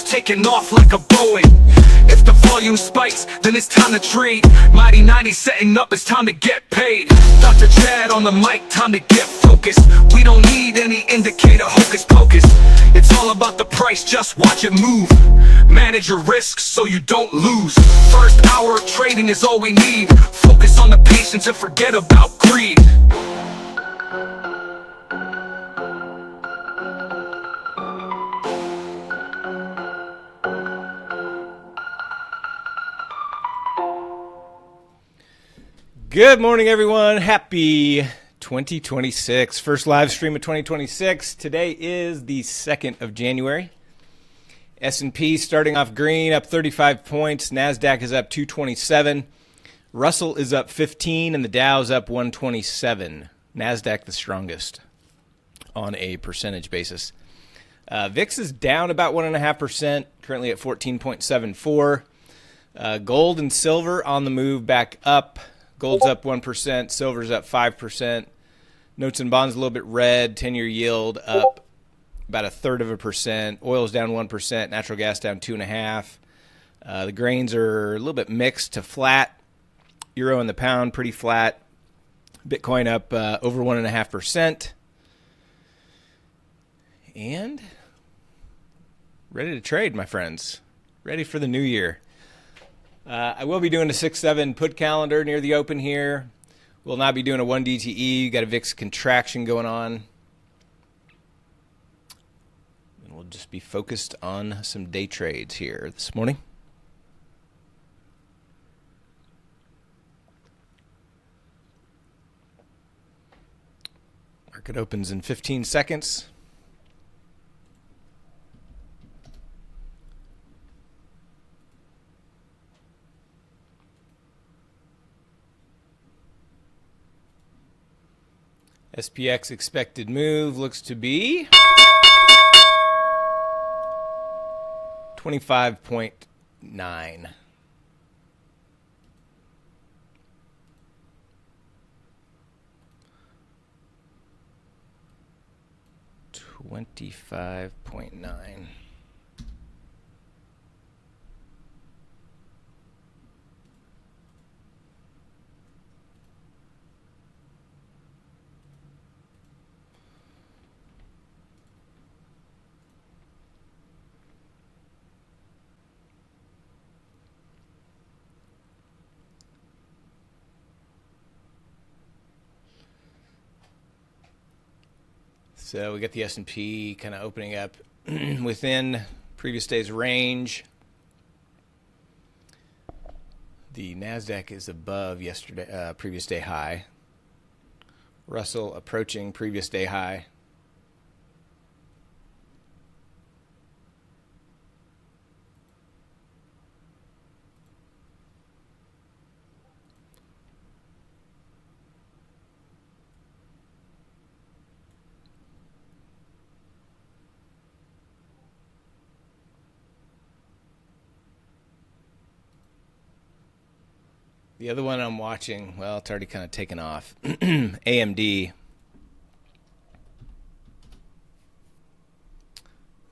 starts taking off like a Boeing. If the volume spikes, then it's time to trade. Mighty 90 setting up, it's time to get paid. Dr. Chad on the mic, time to get focused. We don't need any indicator, hocus pocus. It's all about the price, just watch it move. Manage your risks so you don't lose. First hour of trading is all we need. Focus on the patience and forget about greed. Good morning, everyone. Happy 2026. First live stream of 2026. Today is the 2nd of January. S&P starting off green, up 35 points. NASDAQ is up 227. Russell is up 15, and the Dow is up 127. NASDAQ the strongest on a percentage basis. VIX is down about 1.5%, currently at 14.74. Gold and silver on the move back up. Gold's up 1%, silver's up 5%. Notes and bonds a little bit red. 10-year yield up about 1/3%. Oil's down 1%. Natural gas down 2.5%. The grains are a little bit mixed to flat. Euro and the pound pretty flat. Bitcoin up over 1.5%. And ready to trade, my friends. Ready for the new year. I will be doing a 6-7 put calendar near the open here. We'll not be doing a 1 DTE. Got a VIX contraction going on. And we'll just be focused on some day trades here this morning. Market opens in 15 seconds. SPX expected move looks to be 25.9. $25.9. So we got the S&P kind of opening up within previous day's range. The NASDAQ is above yesterday, previous day high. Russell approaching previous day high. The other one I'm watching, well, it's already kind of taken off. AMD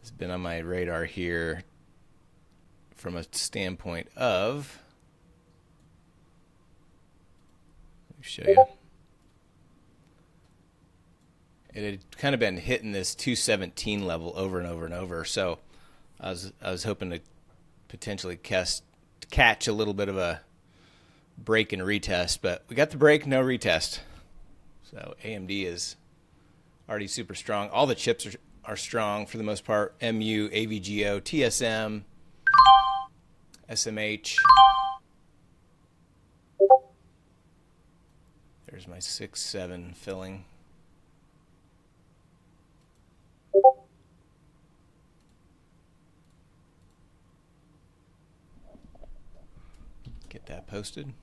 has been on my radar here from a standpoint of, let me show you. It had kind of been hitting this 217 level over and over and over. So I was hoping to potentially catch a little bit of a break and retest, but we got the break, no retest. So AMD is already super strong. All the chips are strong for the most part. MU, AVGO, TSM, SMH. There's my 6-7 filling. Get that posted.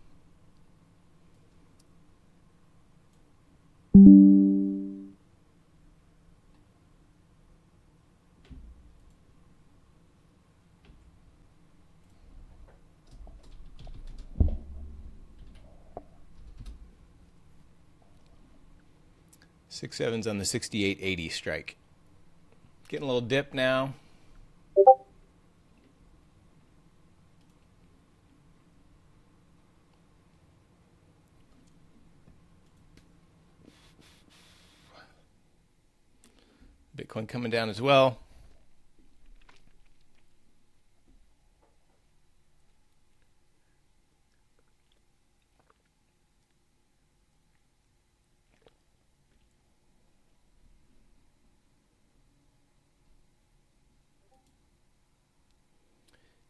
Six sevens on the 68.80 strike. Getting a little dip now. Bitcoin coming down as well.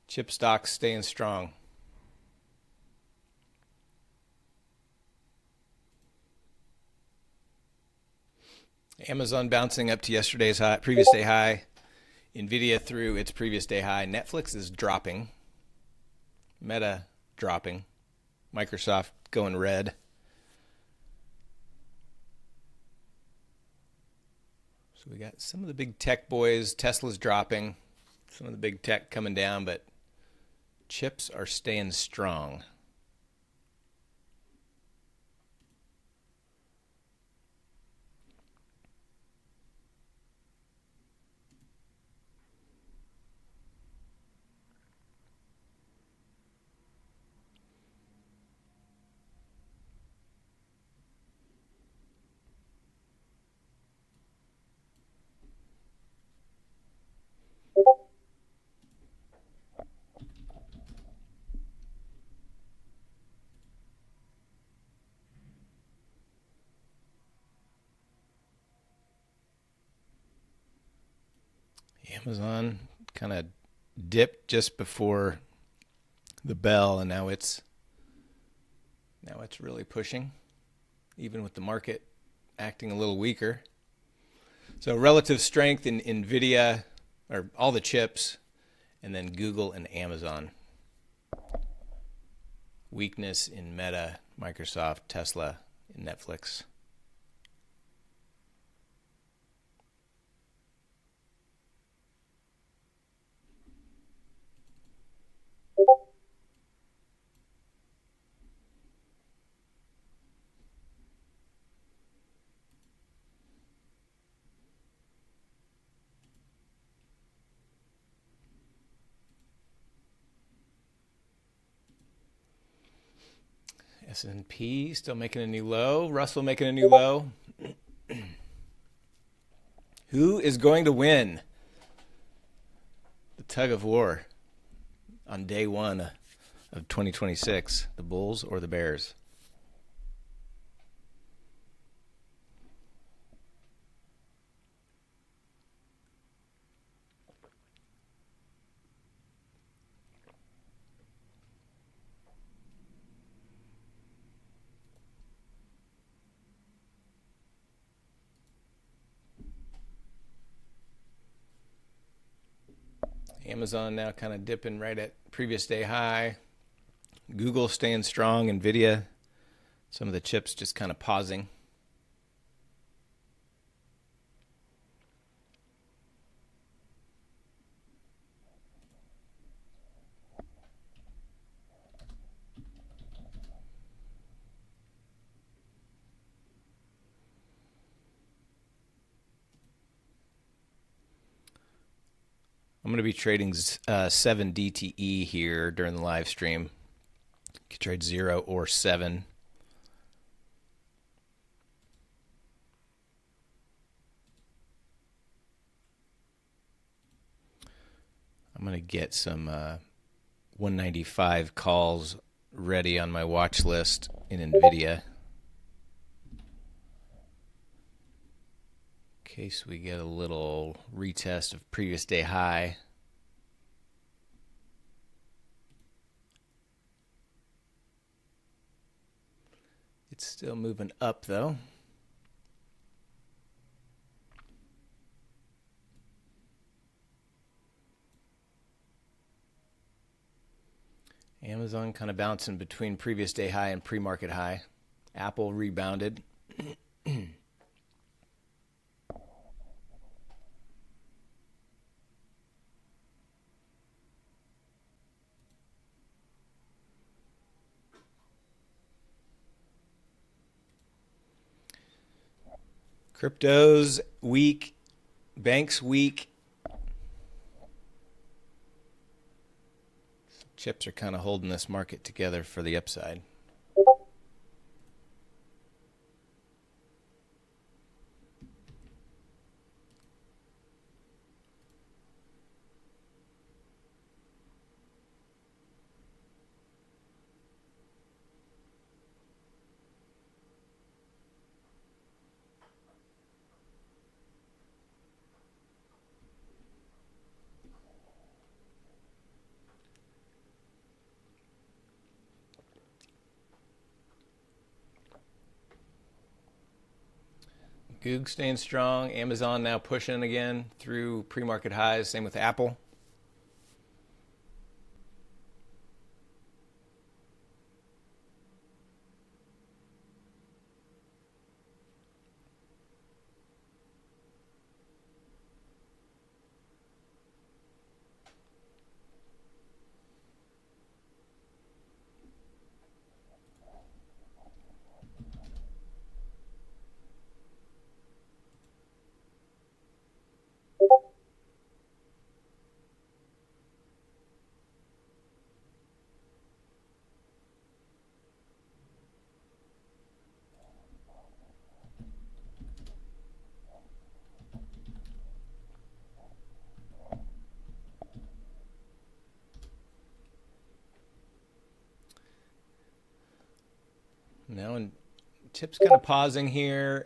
Chip stocks staying strong. Amazon bouncing up to yesterday's high, previous day high. Nvidia through its previous day high. Netflix is dropping. Meta dropping. Microsoft going red. So we got some of the big tech boys. Tesla's dropping. Some of the big tech coming down, but chips are staying strong. Amazon kind of dipped just before the bell, and now it's really pushing, even with the market acting a little weaker. So relative strength in Nvidia, or all the chips, and then Google and Amazon. Weakness in Meta, Microsoft, Tesla, and Netflix. S&P still making a new low. Russell making a new low. Who is going to win the tug of war on day one of 2026? The Bulls or the Bears? Amazon now kind of dipping right at previous day high. Google staying strong. Nvidia, some of the chips just kind of pausing. I'm going to be trading 7 DTE here during the live stream. You can trade 0 or 7. I'm going to get some 195 calls ready on my watch list in NVIDIA. In case we get a little retest of previous day high. It's still moving up though. Amazon kind of bouncing between previous day high and pre-market high. Apple rebounded. Crypto's weak, banks weak. Chips are kind of holding this market together for the upside. Goog staying strong. Amazon now pushing again through pre-market highs. Same with Apple. Now, and tips kind of pausing here.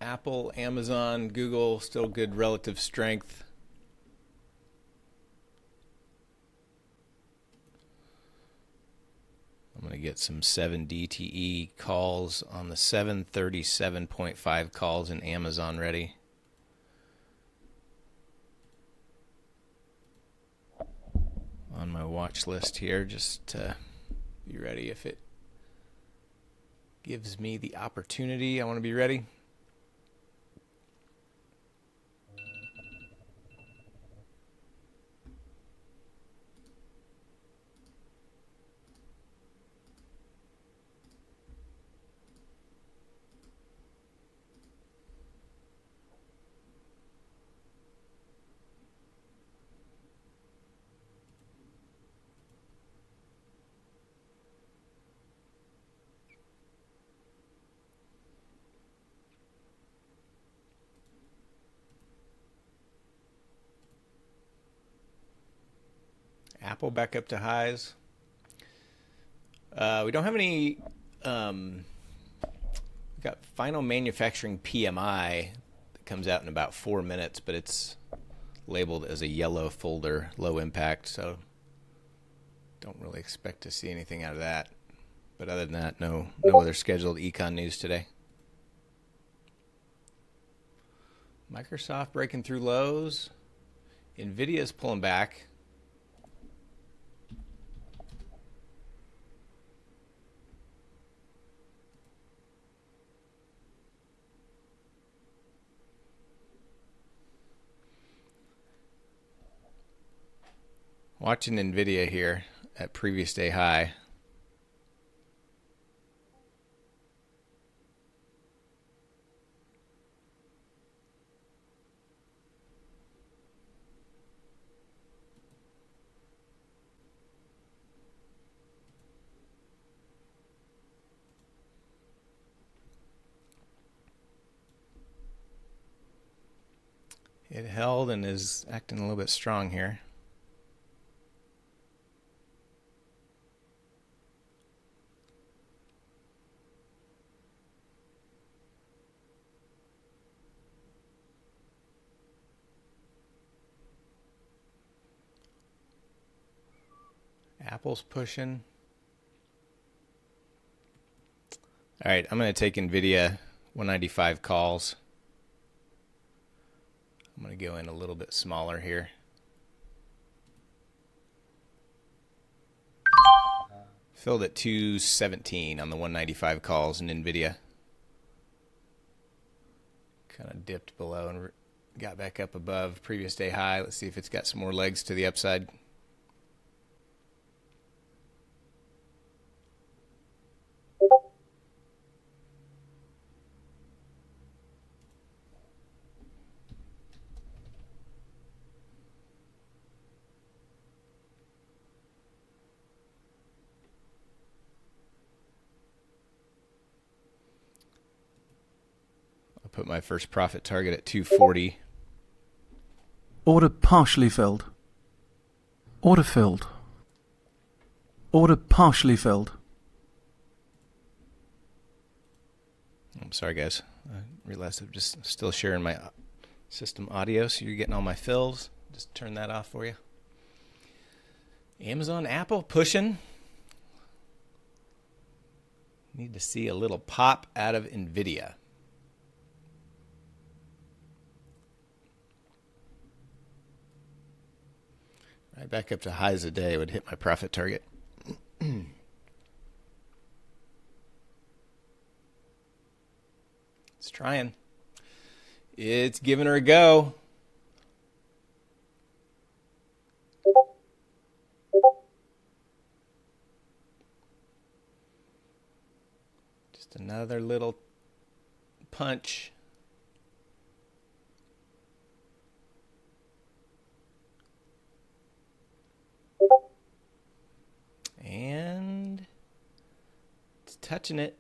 Apple, Amazon, Google, still good relative strength. I'm going to get some 7 DTE calls on the 737.5 calls in Amazon ready. On my watch list here, just to be ready if it gives me the opportunity. I want to be ready. Apple back up to highs. We don't have any. We got final manufacturing PMI that comes out in about 4 minutes, but it's labeled as a yellow folder, low impact, so don't really expect to see anything out of that. But other than that, no other scheduled econ news today. Microsoft breaking through lows. Nvidia is pulling back. Watching Nvidia here at previous day high. It held and is acting a little bit strong here. Apple's pushing. All right, I'm going to take Nvidia 195 calls. I'm going to go in a little bit smaller here. Filled at 217 on the 195 calls in Nvidia. Kind of dipped below and got back up above previous day high. Let's see if it's got some more legs to the upside. Put my first profit target at 240. Order partially filled. Order filled. Order partially filled. I'm sorry, guys. I realized I'm just still sharing my system audio, so you're getting all my fills. Just turn that off for you. Amazon, Apple pushing. Need to see a little pop out of Nvidia. Right back up to highs a day would hit my profit target. It's trying. It's giving her a go. Just another little punch. And it's touching it.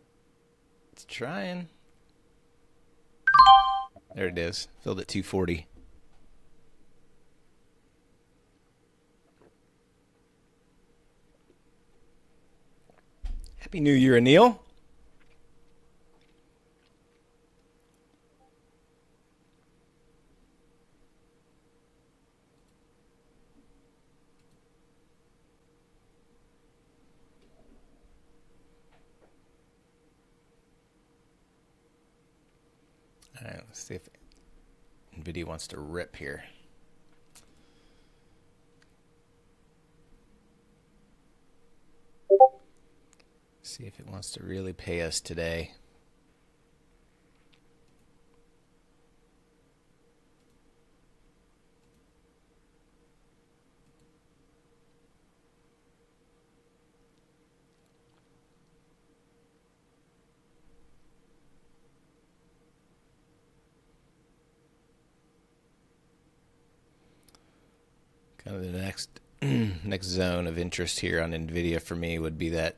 It's trying. There it is. Filled at 240. Happy New Year, Anil. All right, let's see if NVIDIA wants to rip here. See if it wants to really pay us today. Kind of the next zone of interest here on NVIDIA for me would be that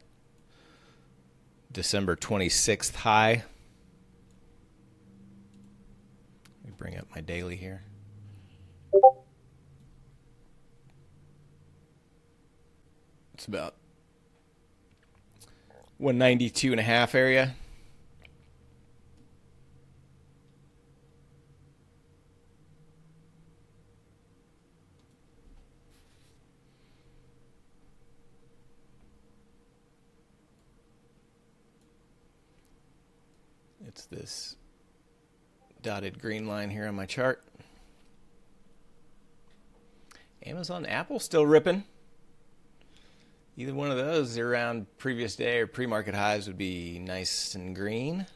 December 26th high. Let me bring up my daily here. It's about 192.5 area. It's this dotted green line here on my chart. Amazon, Apple still ripping. Either one of those around previous day or pre-market highs would be nice and green.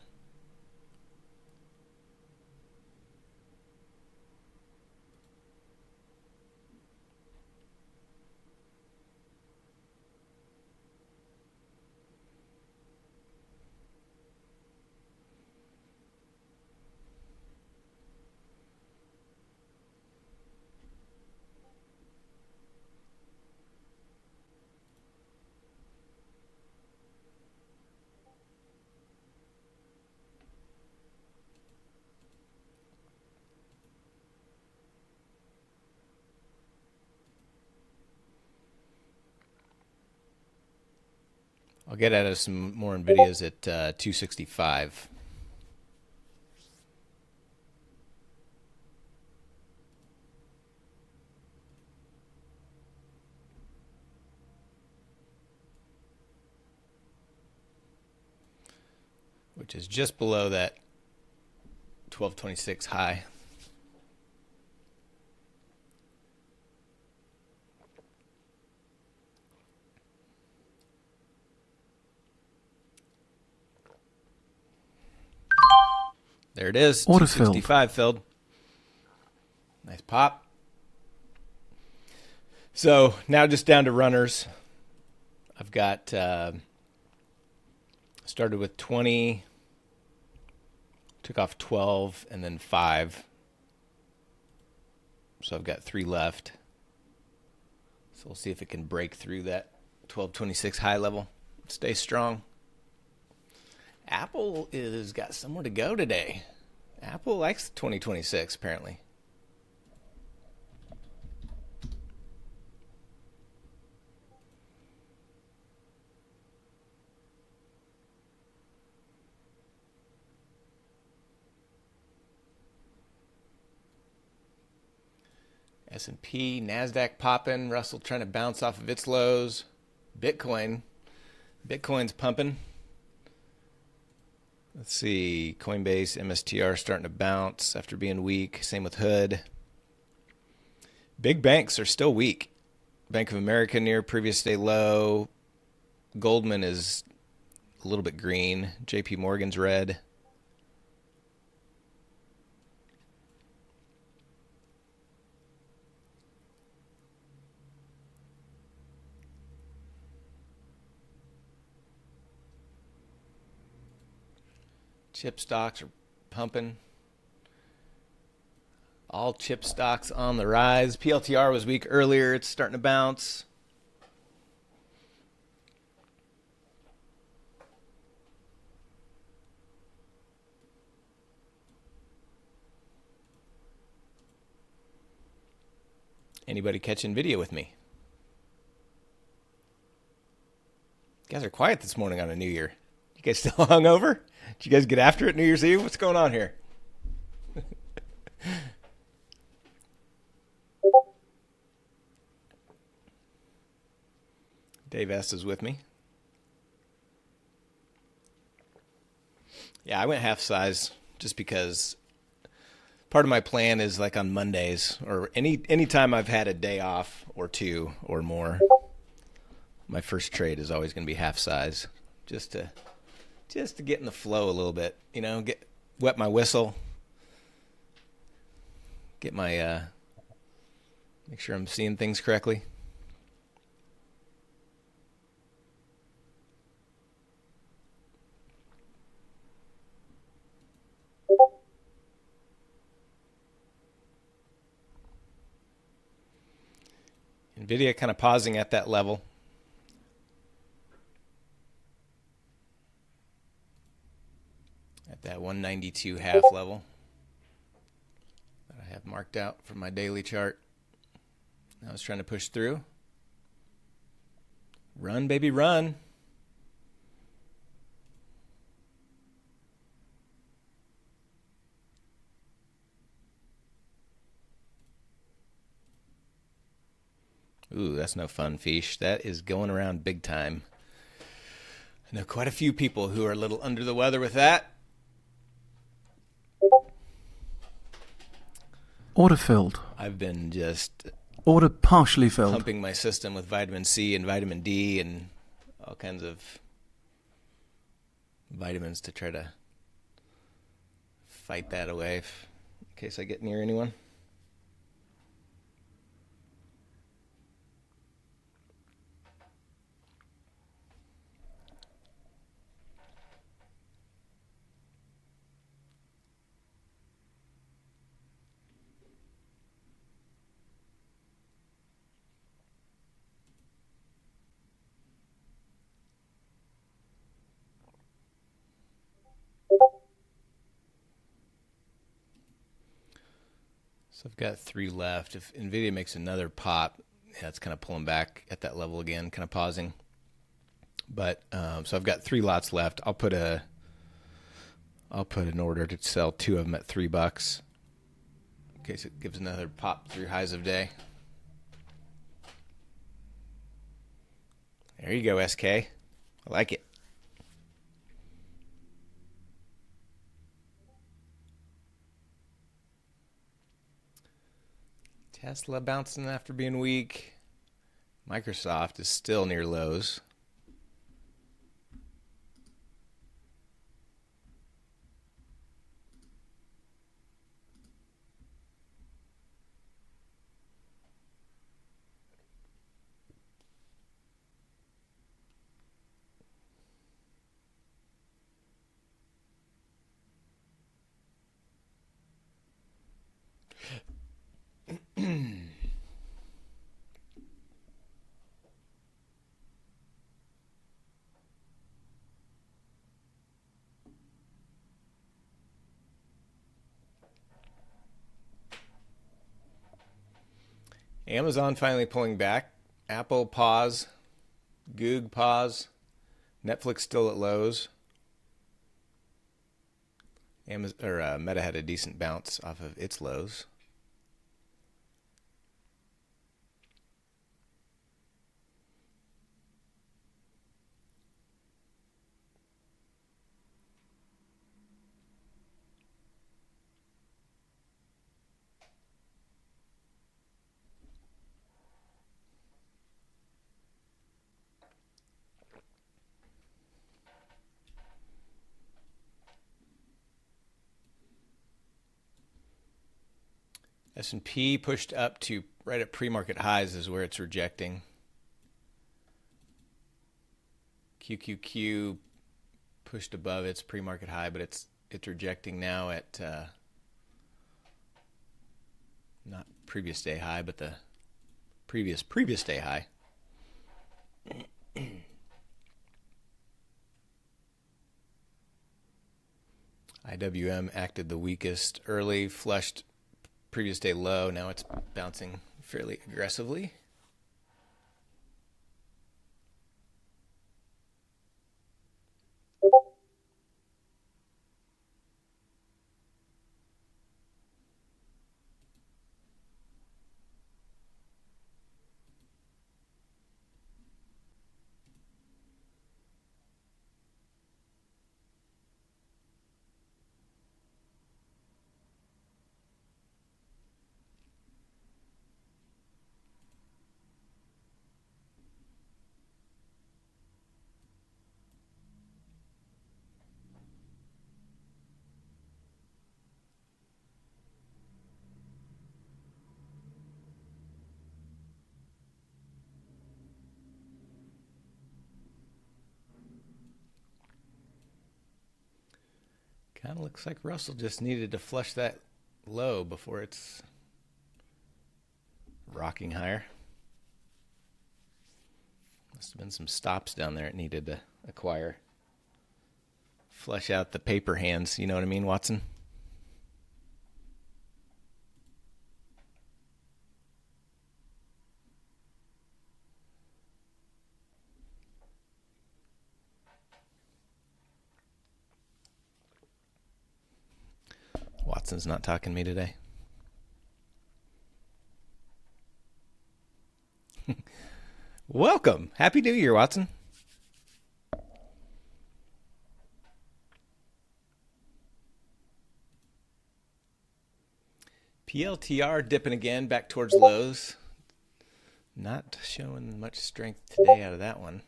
I'll get at some more NVIDIAs at 265. Which is just below that 1226 high. There it is. Order 265 filled. Nice pop. So now just down to runners. I've got started with 20, took off 12, and then 5. So I've got 3 left. So we'll see if it can break through that 1226 high level. Stay strong. Apple is got somewhere to go today. Apple likes 2026 apparently. S&P, NASDAQ popping, Russell trying to bounce off of its lows. Bitcoin's pumping. Let's see, Coinbase, MSTR starting to bounce after being weak. Same with Hood. Big banks are still weak. Bank of America near previous day low. Goldman is a little bit green. JP Morgan's red. Chip stocks are pumping. All chip stocks on the rise. PLTR was weak earlier. It's starting to bounce. Anybody catching video with me? You guys are quiet this morning on a New Year. You guys still hungover? Did you guys get after it New Year's Eve? What's going on here? Dave S. is with me. Yeah, I went half size just because part of my plan is like on Mondays or any time I've had a day off or two or more, my first trade is always going to be half size just to get in the flow a little bit, get wet my whistle, get my make sure I'm seeing things correctly. NVIDIA kind of pausing at that level. At that 192 half level that I have marked out from my daily chart. I was trying to push through. Run, baby, run. Ooh, that's no fun, Fish. That is going around big time. I know quite a few people who are a little under the weather with that. Order filled. I've been just Order partially filled. pumping my system with vitamin C and vitamin D and all kinds of vitamins to try to fight that away in case I get near anyone. So I've got 3 left. If NVIDIA makes another pop, yeah, it's kind of pulling back at that level again, kind of pausing. But so I've got 3 lots left. I'll put an order to sell 2 of them at $3 in case it gives another pop through highs of day. There you go, SK. I like it. Tesla bouncing after being weak. Microsoft is still near lows. Amazon finally pulling back. Apple pause. Goog pause. Netflix still at lows. Meta had a decent bounce off of its lows. S&P pushed up to right at pre-market highs is where it's rejecting. QQQ pushed above its pre-market high, but it's rejecting now at not previous day high, but the previous day high. IWM acted the weakest early, flushed previous day low. Now it's bouncing fairly aggressively. Kind of looks like Russell just needed to flush that low before it's rocking higher. Must have been some stops down there it needed to acquire. Flush out the paper hands, you know what I mean, Watson? Watson's not talking to me today. Welcome. Happy New Year, Watson. PLTR dipping again back towards lows. Not showing much strength today out of that one.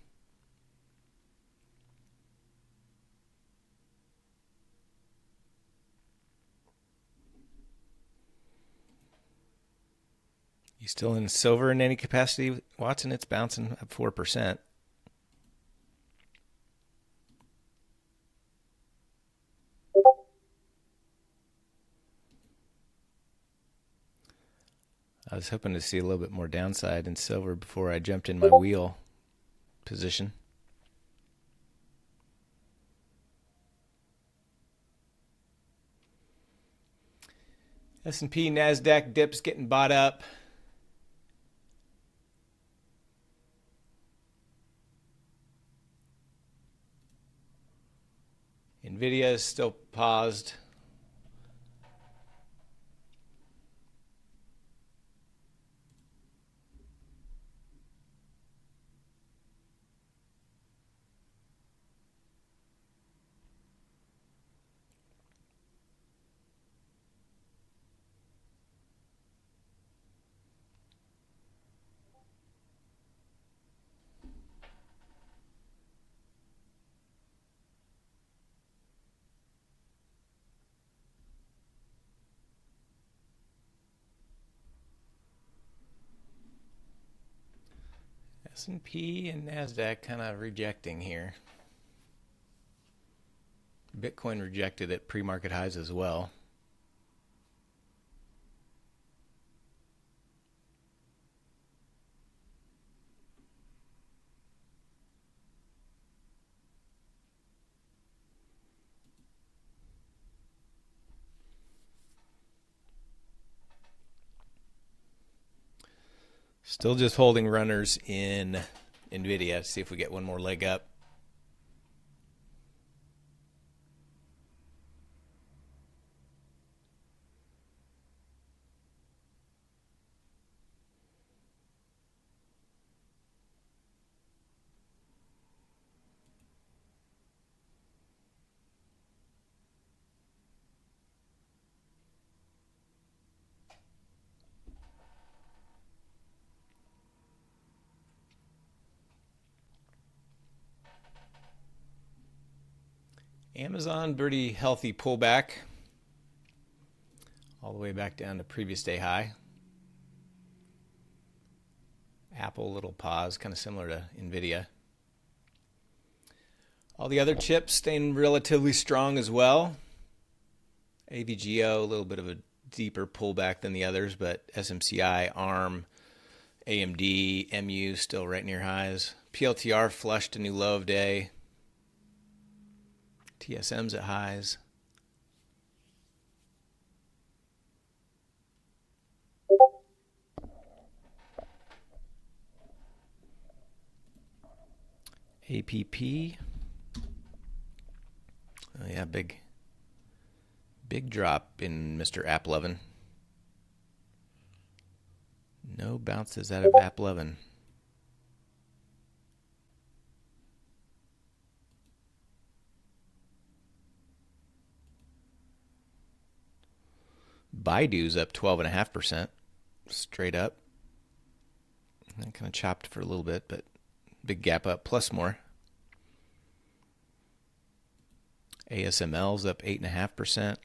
You still in silver in any capacity, Watson? It's bouncing up 4%. I was hoping to see a little bit more downside in silver before I jumped in my wheel position. S&P, NASDAQ dips getting bought up. NVIDIA is still paused. S&P and NASDAQ kind of rejecting here. Bitcoin rejected at pre-market highs as well. Still just holding runners in NVIDIA. See if we get one more leg up. Amazon, pretty healthy pullback. all the way back down to previous day high. Apple, little pause, kind of similar to NVIDIA. All the other chips staying relatively strong as well. AVGO, a little bit of a deeper pullback than the others, but SMCI, ARM, AMD, MU still right near highs. PLTR flushed a new low of day. TSM's at highs. APP. Oh yeah, big drop in Mr. App 11. No bounces out of App 11. Baidu's up 12.5%, straight up. And kind of chopped for a little bit, but big gap up plus more. ASML's up 8.5%.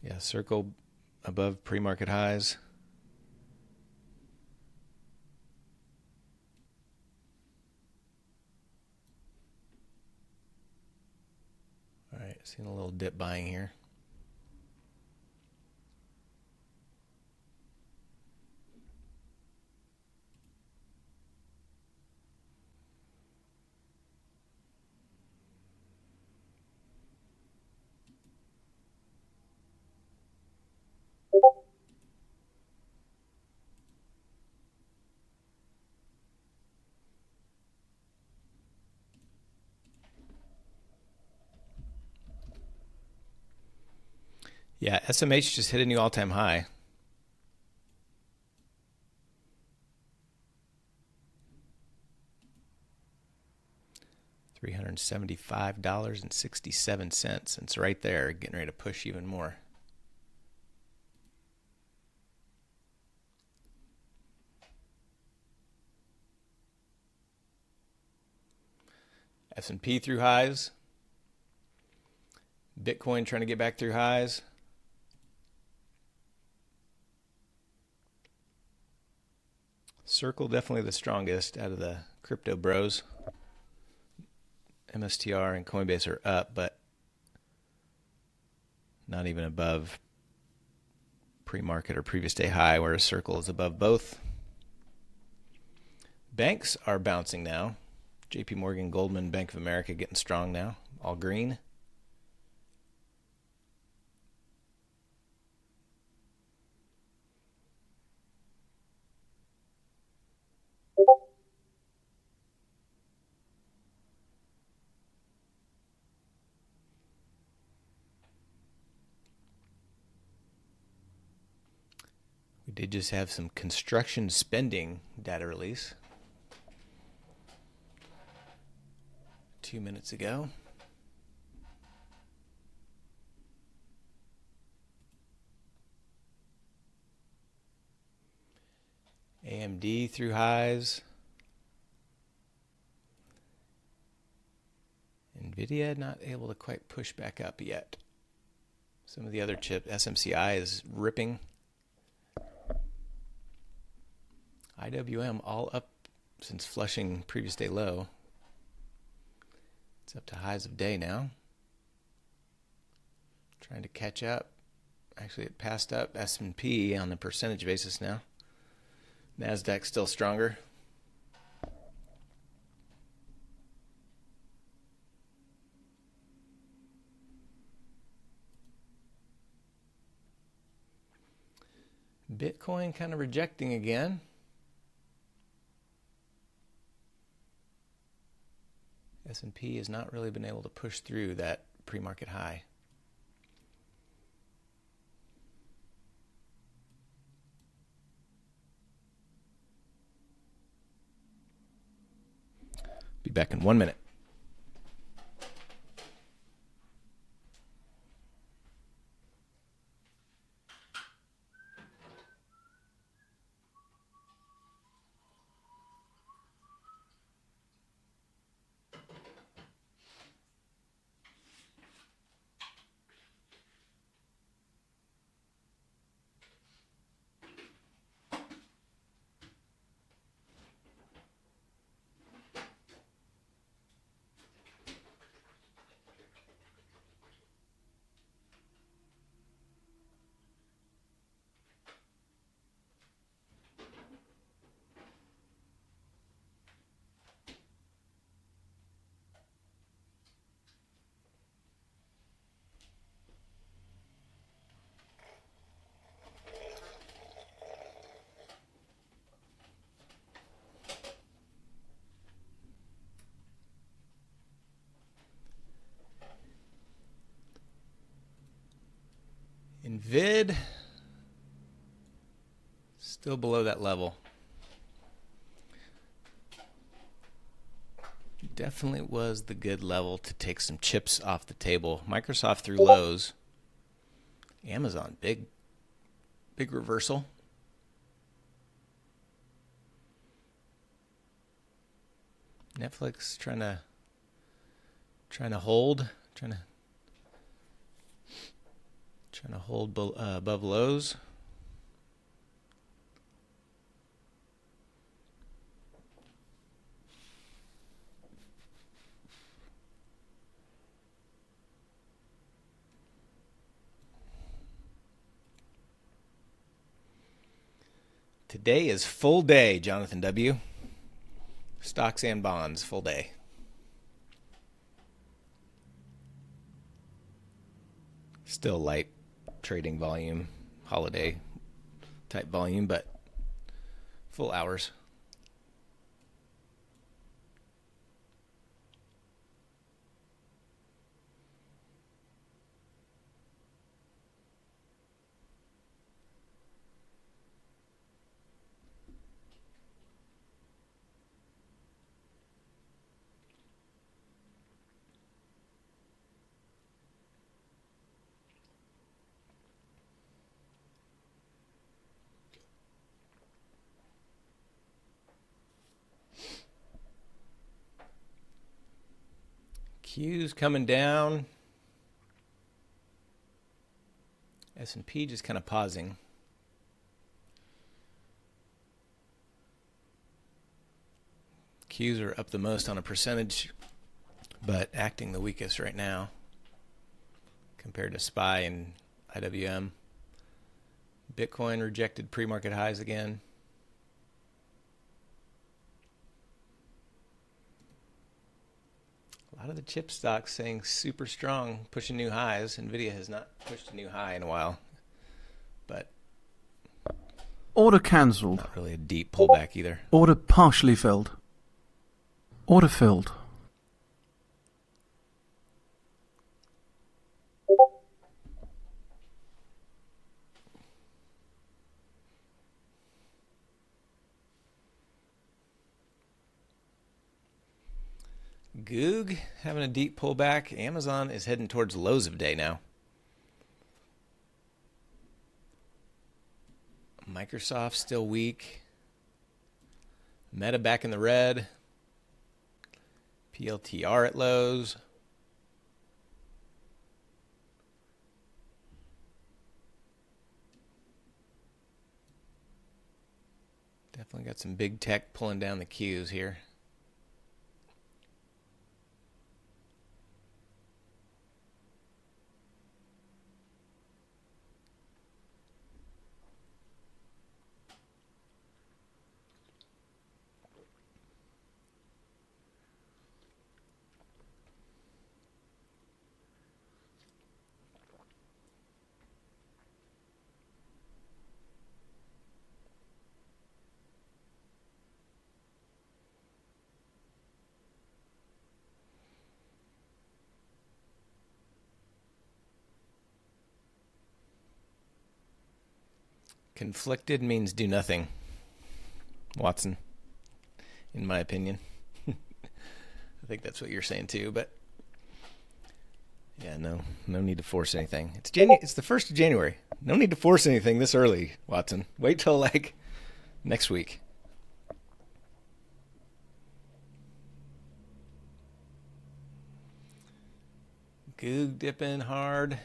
Yeah, Circle above pre-market highs. All right, seeing a little dip buying here. Yeah, SMH just hit a new all-time high. $375.67. It's right there, getting ready to push even more. S&P through highs. Bitcoin trying to get back through highs. Circle definitely the strongest out of the crypto bros. MSTR and Coinbase are up, but not even above pre-market or previous day high, whereas Circle is above both. Banks are bouncing now. JP Morgan, Goldman, Bank of America getting strong now, all green. We did just have some construction spending data release 2 minutes ago. AMD through highs. NVIDIA not able to quite push back up yet. Some of the other chips, SMCI is ripping. IWM all up since flushing previous day low. It's up to highs of day now. Trying to catch up. Actually, it passed up S&P on the percentage basis now. NASDAQ still stronger. Bitcoin kind of rejecting again. S&P has not really been able to push through that pre-market high. Be back in 1 minute. And vid, still below that level. Definitely was the good level to take some chips off the table. Microsoft through lows. Amazon, big reversal. Netflix trying to hold above lows. Today is full day, Jonathan W. Stocks and bonds, full day. Still light trading volume, holiday type volume, but full hours. Q's coming down. S&P just kind of pausing. Q's are up the most on a percentage, but acting the weakest right now compared to SPY and IWM. Bitcoin rejected pre-market highs again. A lot of the chip stocks saying super strong, pushing new highs. Nvidia has not pushed a new high in a while, but Order cancelled. not really a deep pullback either. Order partially filled. Order filled. Goog having a deep pullback. Amazon is heading towards lows of day now. Microsoft still weak. Meta back in the red. PLTR at lows. Definitely got some big tech pulling down the Qs here. Conflicted means do nothing, Watson, in my opinion. I think that's what you're saying too, but yeah, no need to force anything. It's the 1st of January. No need to force anything this early, Watson. Wait till like next week. Goog dipping hard.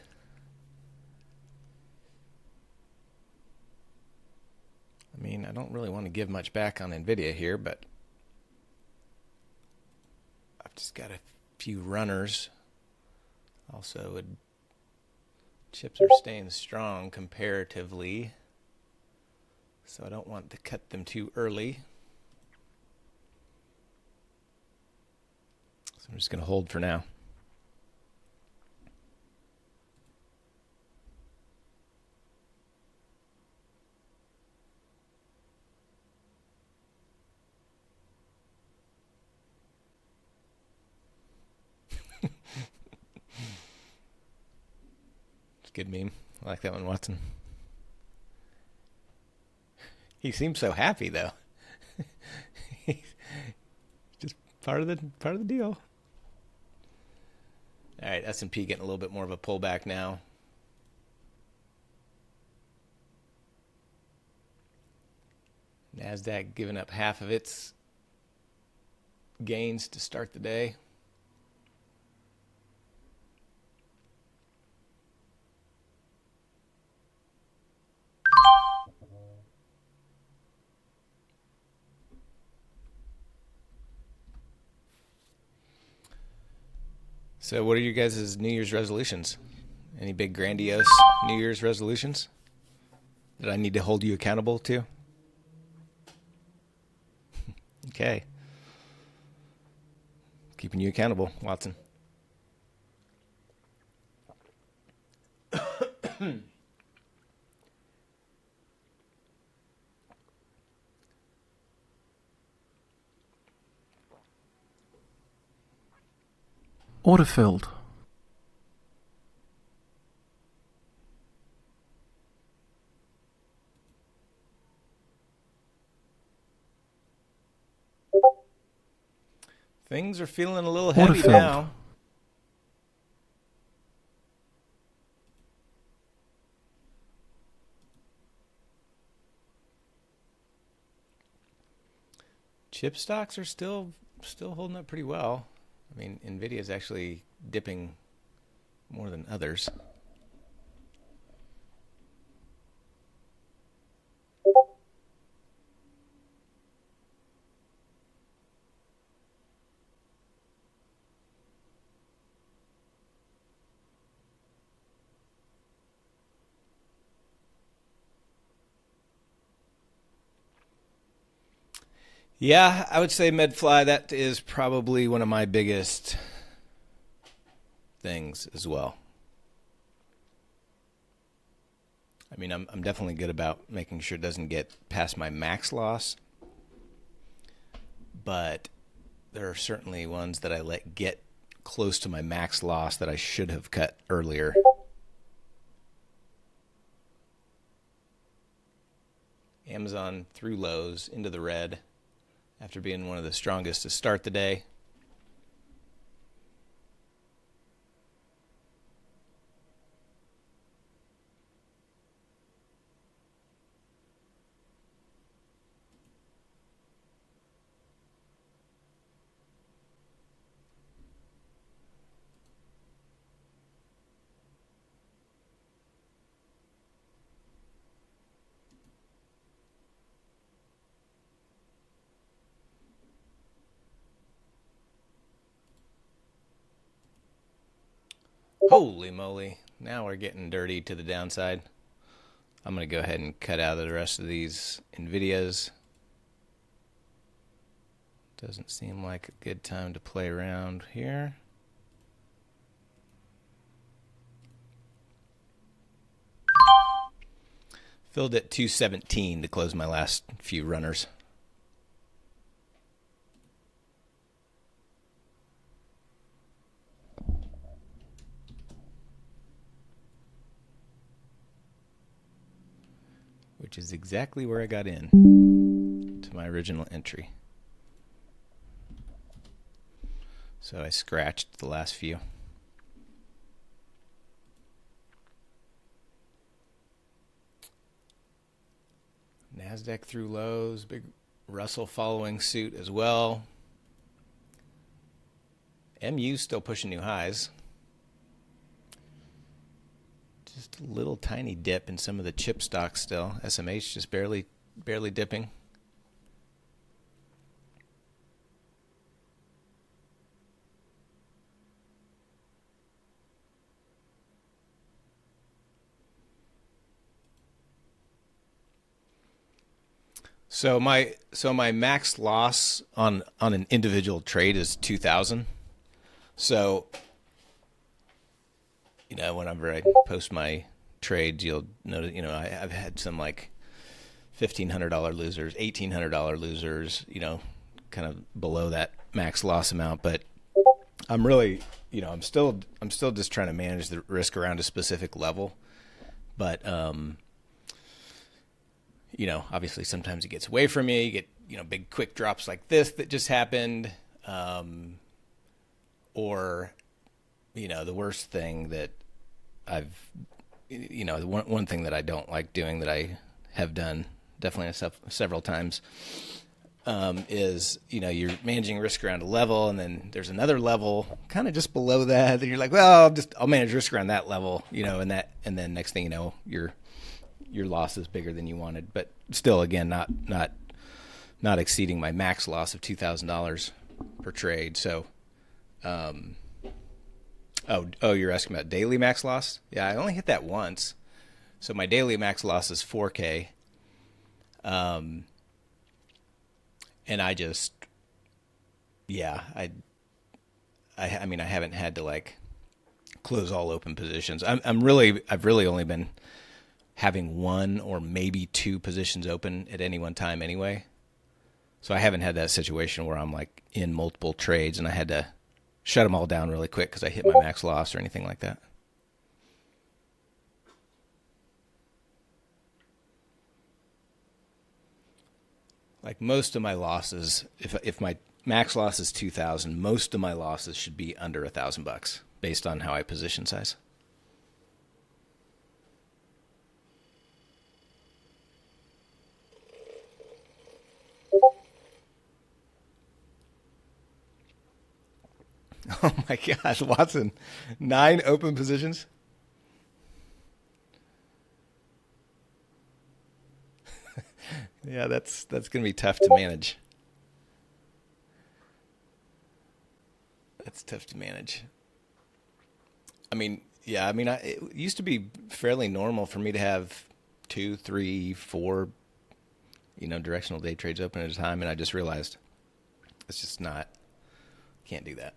I mean, I don't really want to give much back on Nvidia here, but I've just got a few runners. Also, chips are staying strong comparatively, so I don't want to cut them too early. So I'm just going to hold for now. Good meme. I like that one, Watson. He seems so happy though. Just part of the deal. All right, S&P getting a little bit more of a pullback now. NASDAQ giving up half of its gains to start the day. So what are you guys' New Year's resolutions? Any big grandiose New Year's resolutions that I need to hold you accountable to? Okay. Keeping you accountable, Watson. Order filled. Things are feeling a little Order heavy filled. now. Chip stocks are still holding up pretty well. I mean, Nvidia is actually dipping more than others. Yeah, I would say MedFly, that is probably one of my biggest things as well. I mean, I'm definitely good about making sure it doesn't get past my max loss, but there are certainly ones that I let get close to my max loss that I should have cut earlier. Amazon through lows into the red after being one of the strongest to start the day. Holy moly. Now we're getting dirty to the downside. I'm going to go ahead and cut out of the rest of these NVIDIAs. Doesn't seem like a good time to play around here. Filled at 217 to close my last few runners. Which is exactly where I got in to my original entry. So I scratched the last few. NASDAQ through lows, big Russell following suit as well. MU still pushing new highs. Just a little tiny dip in some of the chip stocks still. SMH just barely dipping. So my max loss on an individual trade is 2,000. So whenever I post my trades, you'll notice, I've had some like $1,500 losers, $1,800 losers, kind of below that max loss amount. But I'm really, I'm still just trying to manage the risk around a specific level. But, obviously sometimes it gets away from you. You get, big quick drops like this that just happened. Or, the worst thing that one thing that I don't like doing that I have done definitely several times is, you're managing risk around a level, and then there's another level kind of just below that, and you're like, well, I'll manage risk around that level, and then next thing you know, your loss is bigger than you wanted, but still, again, not exceeding my max loss of $2,000 per trade. So, you're asking about daily max loss? Yeah, I only hit that once, so my daily max loss is 4K. And I just, I haven't had to like close all open positions. I've really only been having one or maybe two positions open at any one time anyway. So I haven't had that situation where I'm like in multiple trades and I had to shut them all down really quick because I hit my max loss or anything like that. Like most of my losses, if my max loss is 2,000, most of my losses should be under $1,000 based on how I position size. Oh my gosh, Watson, 9 open positions. Yeah, that's going to be tough to manage. That's tough to manage. It used to be fairly normal for me to have 2, 3, 4, directional day trades open at a time, and I just realized it's just not, can't do that.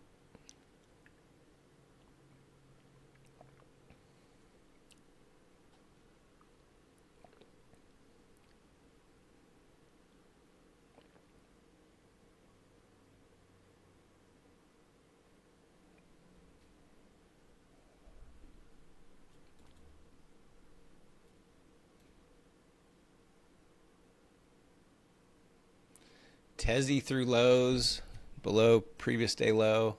Tezzy through lows, below previous day low.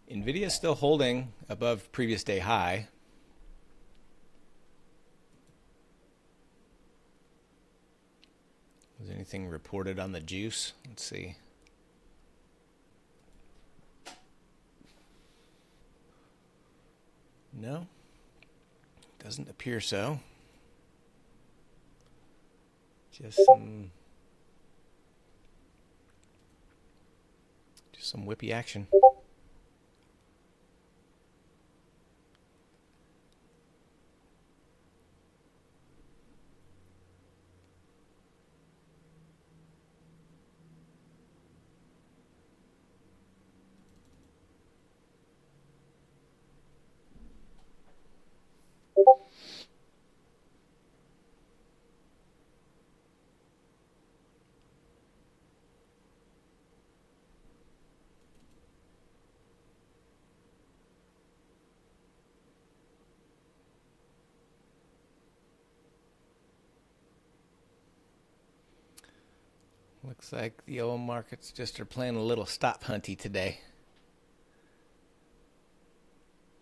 NVIDIA is still holding above previous day high. Was anything reported on the juice? Let's see. No, doesn't appear so. Just some whippy action. Looks like the oil markets just are playing a little stop hunty today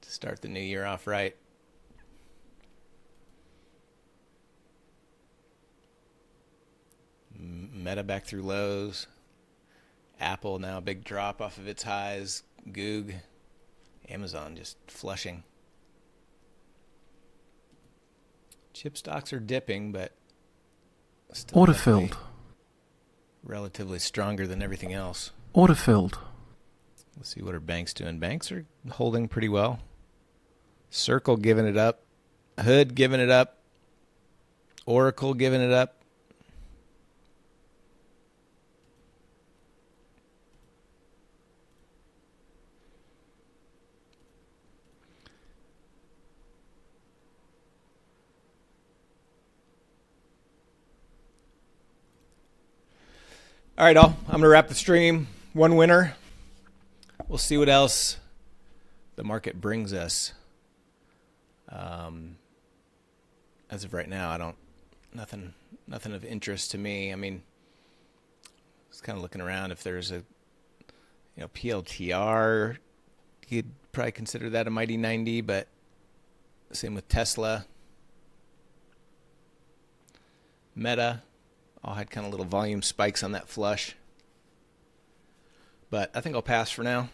to start the new year off right. Meta back through lows. Apple now a big drop off of its highs. Goog. Amazon just flushing. Chip stocks are dipping, but still Order filled. Relatively stronger than everything else. Order filled. Let's see, what are banks doing? Banks are holding pretty well. Circle giving it up. Hood giving it up. Oracle giving it up. All right, I'm going to wrap the stream. One winner. We'll see what else the market brings us. as of right now, I don't, nothing of interest to me. I mean, just kind of looking around. If there's a, PLTR, you'd probably consider that a mighty 90, but same with Tesla. Meta all had kind of little volume spikes on that flush. But I think I'll pass for now.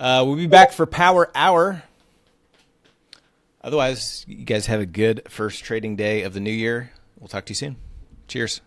We'll be back for Power Hour. Otherwise, you guys have a good first trading day of the new year. We'll talk to you soon. Cheers.